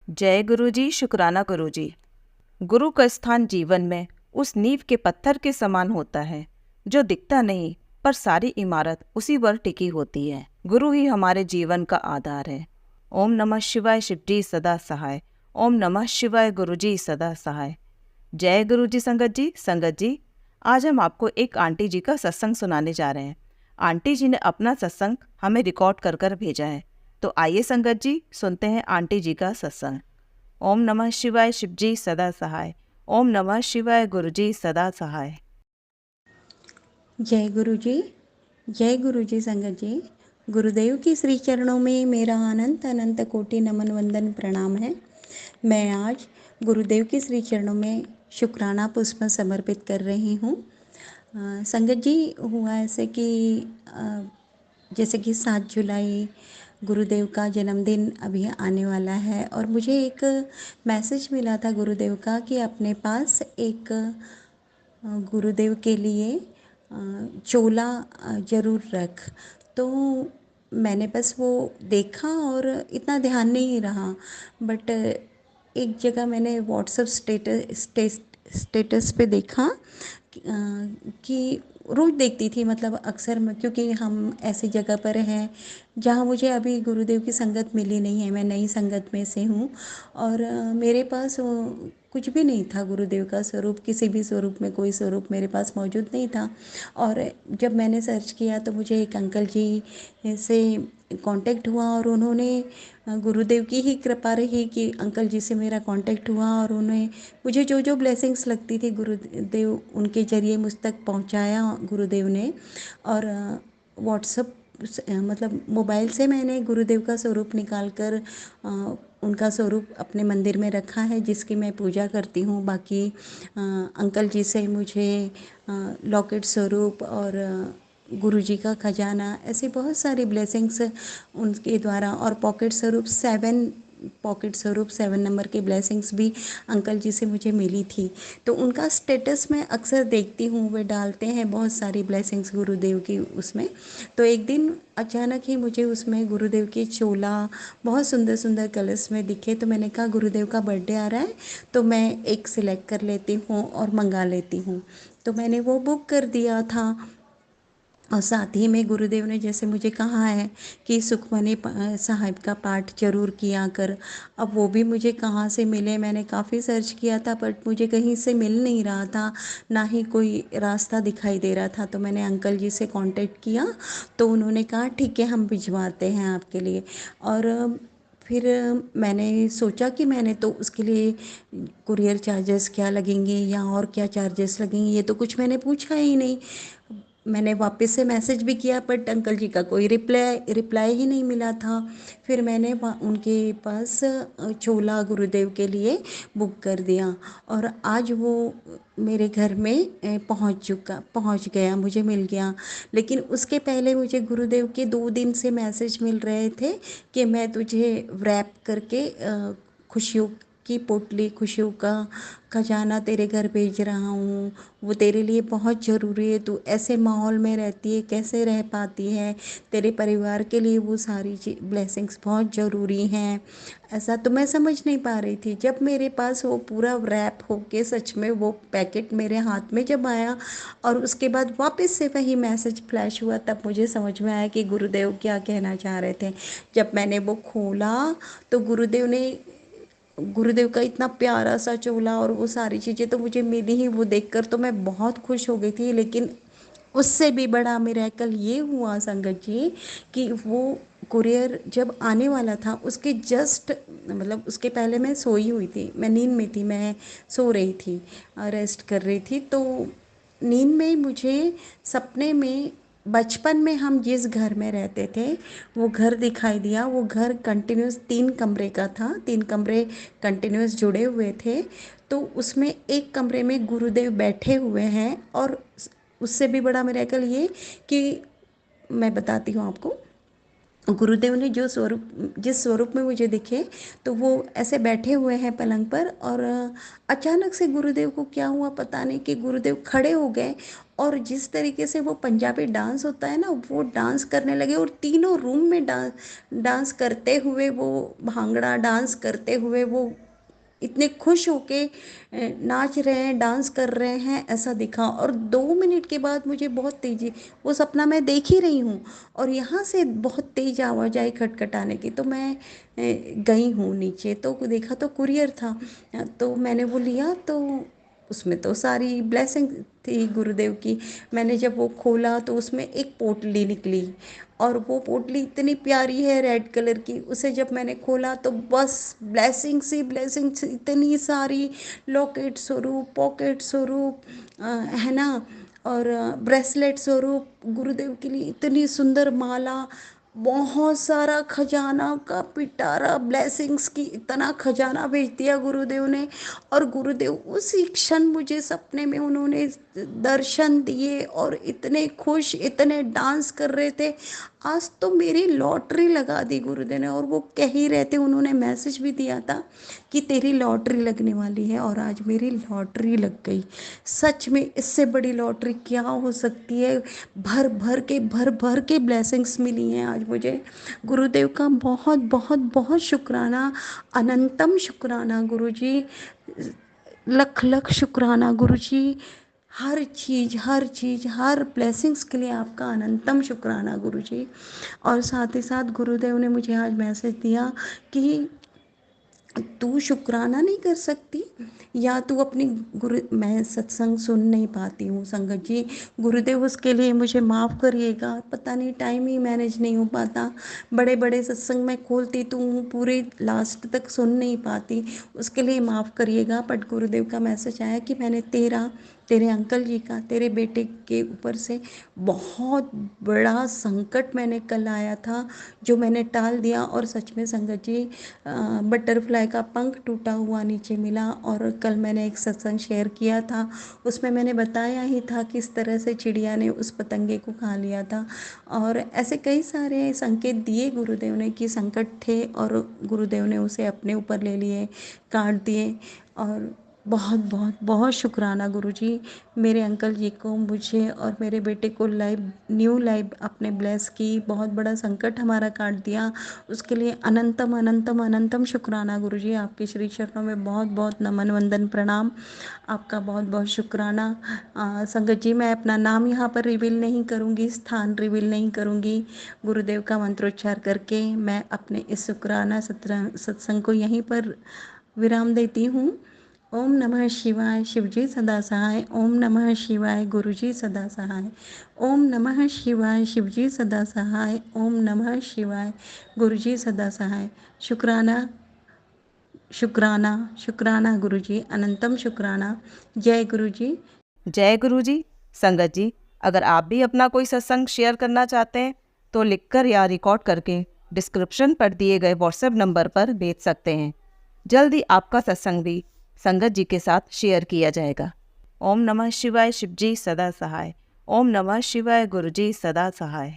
जय गुरु जी, शुक्राना गुरु जी। गुरु का स्थान जीवन में उस नींव के पत्थर के समान होता है जो दिखता नहीं, पर सारी इमारत उसी पर टिकी होती है। गुरु ही हमारे जीवन का आधार है। ओम नमः शिवाय, शिव जी सदा सहाय। ओम नमः शिवाय, गुरु जी सदा सहाय। जय गुरु जी। संगत जी, आज हम आपको एक आंटी जी का सत्संग सुनाने जा रहे हैं। आंटी जी ने अपना सत्संग हमें रिकॉर्ड कर कर भेजा है। तो आइए संगत जी, सुनते हैं आंटी जी का सत्संग। ओम नमः शिवाय, शिव जी सदा सहाय। ओम नमः शिवाय, गुरु जी सदा सहाय। जय गुरु जी। जय गुरु जी। संगत जी, गुरुदेव की श्री चरणों में मेरा अनंत अनंत कोटि नमन वंदन प्रणाम है। मैं आज गुरुदेव की श्री चरणों में शुक्राना पुष्प समर्पित कर रही हूँ। संगत जी, हुआ ऐसे कि जैसे कि 7 जुलाई गुरुदेव का जन्मदिन अभी आने वाला है और मुझे एक मैसेज मिला था गुरुदेव का कि अपने पास एक गुरुदेव के लिए चोला ज़रूर रख। तो मैंने बस वो देखा और इतना ध्यान नहीं रहा, बट एक जगह मैंने व्हाट्सएप स्टेटस पे देखा कि रोज़ देखती थी, मतलब अक्सर मैं, क्योंकि हम ऐसी जगह पर हैं जहाँ मुझे अभी गुरुदेव की संगत मिली नहीं है। मैं नई संगत में से हूँ और मेरे पास कुछ भी नहीं था गुरुदेव का स्वरूप, किसी भी स्वरूप में कोई स्वरूप मेरे पास मौजूद नहीं था। और जब मैंने सर्च किया तो मुझे एक अंकल जी से कांटेक्ट हुआ और उन्होंने, गुरुदेव की ही कृपा रही कि अंकल जी से मेरा कांटेक्ट हुआ और उन्हें मुझे जो जो ब्लेसिंग्स लगती थी गुरुदेव उनके ज़रिए मुझ तक पहुंचाया गुरुदेव ने। और व्हाट्सएप मतलब मोबाइल से मैंने गुरुदेव का स्वरूप निकाल कर उनका स्वरूप अपने मंदिर में रखा है, जिसकी मैं पूजा करती हूँ। बाकी अंकल जी से मुझे लॉकेट स्वरूप और गुरु जी का खजाना, ऐसी बहुत सारी ब्लेसिंग्स उनके द्वारा, और पॉकेट स्वरूप 7 नंबर की ब्लेसिंग्स भी अंकल जी से मुझे मिली थी। तो उनका स्टेटस मैं अक्सर देखती हूँ, वे डालते हैं बहुत सारी ब्लेसिंग्स गुरुदेव की उसमें। तो एक दिन अचानक ही मुझे उसमें गुरुदेव की चोला बहुत सुंदर सुंदर कलर्स में दिखे। तो मैंने कहा गुरुदेव का बर्थडे आ रहा है तो मैं एक सिलेक्ट कर लेती हूँ और मंगा लेती हूँ। तो मैंने वो बुक कर दिया था। और साथ ही में गुरुदेव ने जैसे मुझे कहा है कि सुखमनी साहिब का पाठ जरूर किया कर। अब वो भी मुझे कहाँ से मिले, मैंने काफ़ी सर्च किया था बट मुझे कहीं से मिल नहीं रहा था, ना ही कोई रास्ता दिखाई दे रहा था। तो मैंने अंकल जी से कांटेक्ट किया तो उन्होंने कहा ठीक है हम भिजवाते हैं आपके लिए। और फिर मैंने सोचा कि मैंने तो उसके लिए कुरियर चार्जेस क्या लगेंगे या और क्या चार्जेस लगेंगे ये तो कुछ मैंने पूछा ही नहीं। मैंने वापस से मैसेज भी किया बट अंकल जी का कोई रिप्लाई ही नहीं मिला था। फिर मैंने उनके पास चोला गुरुदेव के लिए बुक कर दिया और आज वो मेरे घर में पहुंच गया, मुझे मिल गया। लेकिन उसके पहले मुझे गुरुदेव के 2 दिन से मैसेज मिल रहे थे कि मैं तुझे रैप करके खुशियों की पोटली, खुशियों का खजाना तेरे घर भेज रहा हूँ। वो तेरे लिए बहुत ज़रूरी है, तू ऐसे माहौल में रहती है कैसे रह पाती है, तेरे परिवार के लिए वो सारी ब्लेसिंग्स बहुत ज़रूरी हैं। ऐसा तो मैं समझ नहीं पा रही थी। जब मेरे पास वो पूरा रैप होके सच में वो पैकेट मेरे हाथ में जब आया और उसके बाद वापस से वही मैसेज फ्लैश हुआ, तब मुझे समझ में आया कि गुरुदेव क्या कहना चाह रहे थे। जब मैंने वो खोला तो गुरुदेव का इतना प्यारा सा चोला और वो सारी चीज़ें तो मुझे मिली ही, वो देखकर तो मैं बहुत खुश हो गई थी। लेकिन उससे भी बड़ा मिरेकल ये हुआ संगत जी कि वो कुरियर जब आने वाला था उसके जस्ट, मतलब उसके पहले मैं सोई हुई थी, मैं नींद में थी, मैं सो रही थी, रेस्ट कर रही थी। तो नींद में मुझे सपने में बचपन में हम जिस घर में रहते थे वो घर दिखाई दिया। वो घर कंटिन्यूस 3 कमरे का था, 3 कमरे कंटिन्यूस जुड़े हुए थे। तो उसमें एक कमरे में गुरुदेव बैठे हुए हैं और उससे भी बड़ा मिरेकल ये कि मैं बताती हूँ आपको। गुरुदेव ने जो स्वरूप जिस स्वरूप में मुझे दिखे, तो वो ऐसे बैठे हुए हैं पलंग पर, और अचानक से गुरुदेव को क्या हुआ पता नहीं कि गुरुदेव खड़े हो गए, और जिस तरीके से वो पंजाबी डांस होता है ना, वो डांस करने लगे, और तीनों रूम में डांस करते हुए, वो भांगड़ा डांस करते हुए वो इतने खुश होके नाच रहे हैं, डांस कर रहे हैं, ऐसा दिखा। और 2 मिनट के बाद मुझे बहुत तेजी, वो सपना मैं देख ही रही हूँ, और यहाँ से बहुत तेज आवाज़ आई खटखटाने की, तो मैं गई हूँ नीचे, तो देखा तो कुरियर था। तो मैंने वो लिया, तो उसमें तो सारी ब्लेसिंग थी गुरुदेव की। मैंने जब वो खोला तो उसमें एक पोटली निकली, और वो पोटली इतनी प्यारी है रेड कलर की। उसे जब मैंने खोला तो बस ब्लेसिंग्स इतनी सारी, लॉकेट स्वरूप, पॉकेट स्वरूप, है ना, और ब्रेसलेट स्वरूप, गुरुदेव के लिए इतनी सुंदर माला, बहुत सारा खजाना का पिटारा, ब्लेसिंग्स की इतना खजाना भेज दिया गुरुदेव ने। और गुरुदेव उसी क्षण मुझे सपने में उन्होंने दर्शन दिए, और इतने खुश, इतने डांस कर रहे थे। आज तो मेरी लॉटरी लगा दी गुरुदेव ने, और वो कह ही रहे थे, उन्होंने मैसेज भी दिया था कि तेरी लॉटरी लगने वाली है, और आज मेरी लॉटरी लग गई। सच में इससे बड़ी लॉटरी क्या हो सकती है। भर भर के ब्लेसिंग्स मिली हैं आज मुझे। गुरुदेव का बहुत बहुत बहुत शुक्राना, अनंतम शुक्राना गुरु जी, लख लख शुक्राना गुरु जी। हर ब्लेसिंग्स के लिए आपका अनंतम शुक्राना गुरु जी। और साथ ही साथ गुरुदेव ने मुझे आज मैसेज दिया कि तू शुक्राना नहीं कर सकती, या तू अपनी गुरु, मैं सत्संग सुन नहीं पाती हूँ संगत जी, गुरुदेव उसके लिए मुझे माफ़ करिएगा, पता नहीं टाइम ही मैनेज नहीं हो पाता। बड़े बड़े सत्संग मैं खोलती तो हूँ, पूरे लास्ट तक सुन नहीं पाती, उसके लिए माफ़ करिएगा। बट गुरुदेव का मैसेज आया कि मैंने तेरे अंकल जी का, तेरे बेटे के ऊपर से बहुत बड़ा संकट मैंने कल आया था, जो मैंने टाल दिया। और सच में संगत जी, बटरफ्लाई का पंख टूटा हुआ नीचे मिला। और कल मैंने एक सत्संग शेयर किया था, उसमें मैंने बताया ही था किस तरह से चिड़िया ने उस पतंगे को खा लिया था। और ऐसे कई सारे संकेत दिए गुरुदेव ने कि संकट थे, और गुरुदेव ने उसे अपने ऊपर ले लिए, काट दिए। और बहुत बहुत बहुत शुक्राना गुरुजी, मेरे अंकल जी को, मुझे और मेरे बेटे को न्यू लाइफ अपने ब्लेस की, बहुत बड़ा संकट हमारा काट दिया, उसके लिए अनंतम अनंतम अनंतम शुक्राना गुरुजी। आपके श्री चरणों में बहुत बहुत नमन वंदन प्रणाम, आपका बहुत बहुत शुक्राना। संगत जी, मैं अपना नाम यहाँ पर रिवील नहीं करूँगी, स्थान रिवील नहीं करूँगी। गुरुदेव का मंत्रोच्चार करके मैं अपने इस शुक्राना सत्संग को यहीं पर विराम देती हूँ। ओम नमः शिवाय, शिवजी सदा सहाय। ओम नमः शिवाय, गुरुजी सदा सहाय। ओम नमः शिवाय, शिवजी सदा सहाय। ओम नमः शिवाय, गुरुजी सदा सहाय। शुक्राना शुक्राना शुक्राना गुरुजी, अनंतम शुक्राना। जय गुरुजी। जय गुरु जी। संगत जी, अगर आप भी अपना कोई सत्संग शेयर करना चाहते हैं तो लिखकर या रिकॉर्ड करके डिस्क्रिप्शन पर दिए गए व्हाट्सएप नंबर पर भेज सकते हैं। जल्द ही आपका सत्संग भी संगत जी के साथ शेयर किया जाएगा। ओम नमः शिवाय, शिवजी सदा सहाय। ओम नमः शिवाय, गुरुजी सदा सहाय।